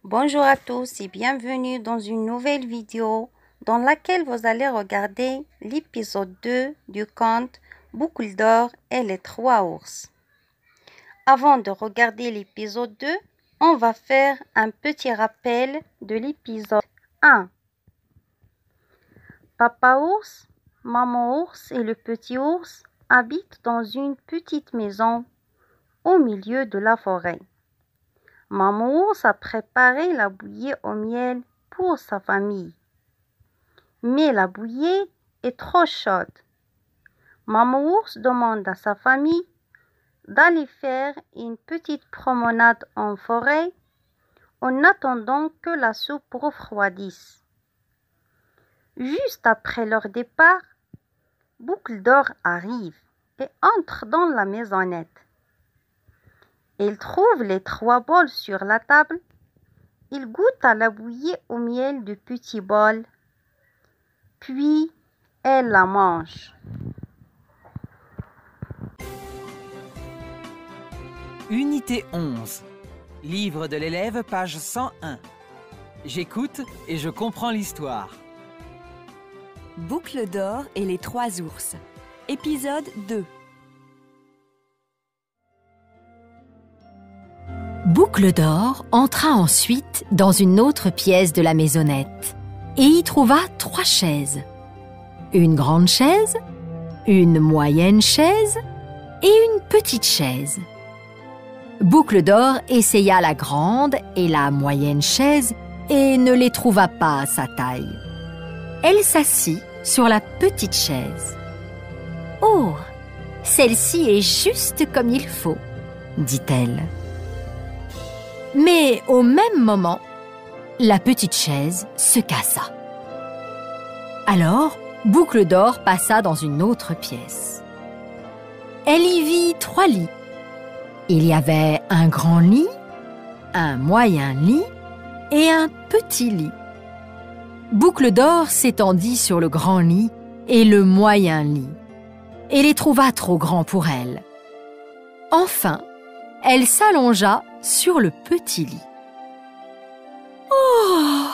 Bonjour à tous et bienvenue dans une nouvelle vidéo dans laquelle vous allez regarder l'épisode 2 du conte Boucle d'or et les trois ours. Avant de regarder l'épisode 2, on va faire un petit rappel de l'épisode 1. Papa ours, maman ours et le petit ours habitent dans une petite maison au milieu de la forêt. Maman ours a préparé la bouillie au miel pour sa famille. Mais la bouillie est trop chaude. Maman ours demande à sa famille d'aller faire une petite promenade en forêt en attendant que la soupe refroidisse. Juste après leur départ, Boucle d'or arrive et entre dans la maisonnette. Il trouve les trois bols sur la table. Il goûte à la bouillie au miel du petit bol. Puis, elle la mange. Unité 11. Livre de l'élève, page 101. J'écoute et je comprends l'histoire. Boucle d'or et les trois ours. Épisode 2. Boucle d'or entra ensuite dans une autre pièce de la maisonnette et y trouva trois chaises. Une grande chaise, une moyenne chaise et une petite chaise. Boucle d'or essaya la grande et la moyenne chaise et ne les trouva pas à sa taille. Elle s'assit sur la petite chaise. « Oh, celle-ci est juste comme il faut, » dit-elle. Mais au même moment, la petite chaise se cassa. Alors, Boucle d'or passa dans une autre pièce. Elle y vit trois lits. Il y avait un grand lit, un moyen lit et un petit lit. Boucle d'or s'étendit sur le grand lit et le moyen lit, et les trouva trop grands pour elle. Enfin, elle s'allongea sur le petit lit. « Oh,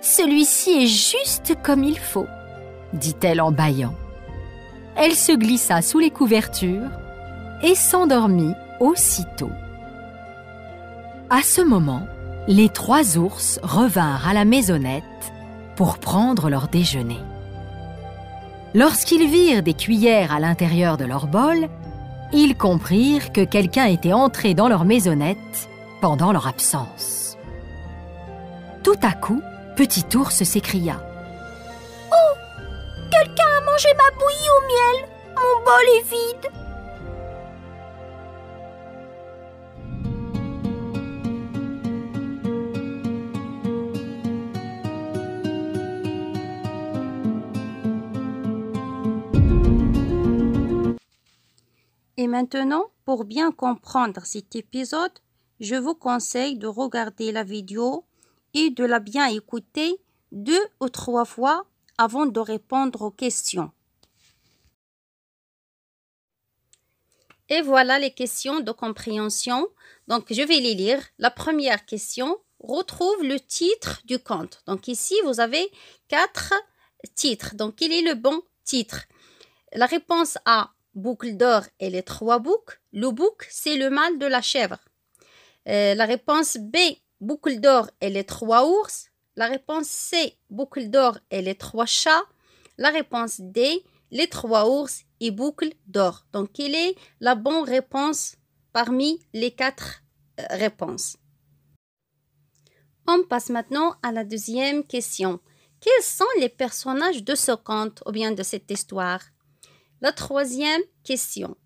celui-ci est juste comme il faut, » dit-elle en bâillant. Elle se glissa sous les couvertures et s'endormit aussitôt. À ce moment, les trois ours revinrent à la maisonnette pour prendre leur déjeuner. Lorsqu'ils virent des cuillères à l'intérieur de leur bol, ils comprirent que quelqu'un était entré dans leur maisonnette pendant leur absence. Tout à coup, Petit ours s'écria. « Oh, quelqu'un a mangé ma bouillie au miel! Mon bol est vide! » Et maintenant, pour bien comprendre cet épisode, je vous conseille de regarder la vidéo et de la bien écouter 2 ou 3 fois avant de répondre aux questions. Et voilà les questions de compréhension. Donc, je vais les lire. La première question, retrouve le titre du conte. Donc, ici, vous avez 4 titres. Donc, quel est le bon titre? La réponse A, Boucle d'or et les trois boucs. Le bouc, c'est le mâle de la chèvre. La réponse B, Boucle d'or et les trois ours. La réponse C, Boucle d'or et les trois chats. La réponse D, les trois ours et Boucle d'or. Donc, quelle est la bonne réponse parmi les 4 réponses? On passe maintenant à la deuxième question. Quels sont les personnages de ce conte ou bien de cette histoire? La troisième question.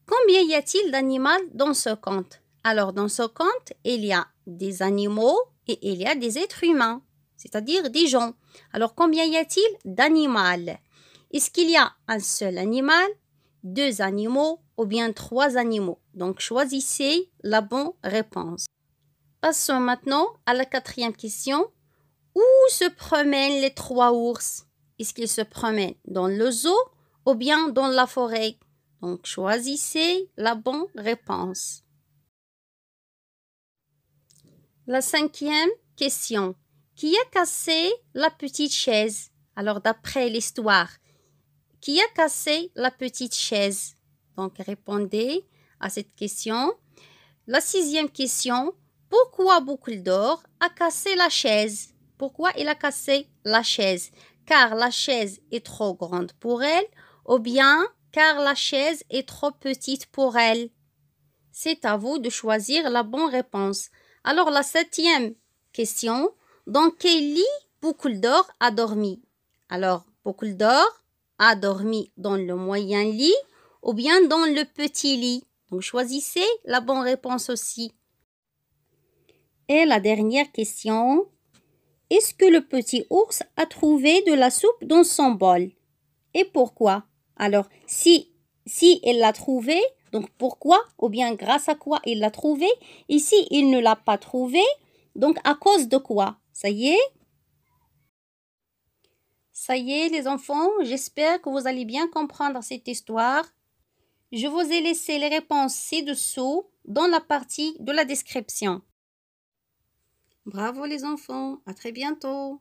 Combien y a-t-il d'animaux dans ce conte? Alors, dans ce conte, il y a des animaux et il y a des êtres humains, c'est-à-dire des gens. Alors, combien y a-t-il d'animaux? Est-ce qu'il y a un seul animal, 2 animaux ou bien 3 animaux? Donc, choisissez la bonne réponse. Passons maintenant à la 4e question. Où se promènent les 3 ours? Est-ce qu'ils se promènent dans le zoo ou bien dans la forêt? Donc, choisissez la bonne réponse. La 5e question. Qui a cassé la petite chaise? Alors, d'après l'histoire, qui a cassé la petite chaise? Donc, répondez à cette question. La 6e question. Pourquoi Boucle d'Or a cassé la chaise? Pourquoi il a cassé la chaise? Car la chaise est trop grande pour elle ou bien car la chaise est trop petite pour elle? C'est à vous de choisir la bonne réponse. Alors, la 7e question. Dans quel lit Boucle d'Or a dormi? Alors, Boucle d'Or a dormi dans le moyen lit ou bien dans le petit lit. Donc, choisissez la bonne réponse aussi. Et la dernière question. Est-ce que le petit ours a trouvé de la soupe dans son bol? Et pourquoi? Alors, si il l'a trouvé, donc pourquoi? Ou bien grâce à quoi il l'a trouvé? Ici, il ne l'a pas trouvé, donc à cause de quoi? Ça y est? Ça y est, les enfants, j'espère que vous allez bien comprendre cette histoire. Je vous ai laissé les réponses ci-dessous dans la partie de la description. Bravo les enfants, à très bientôt.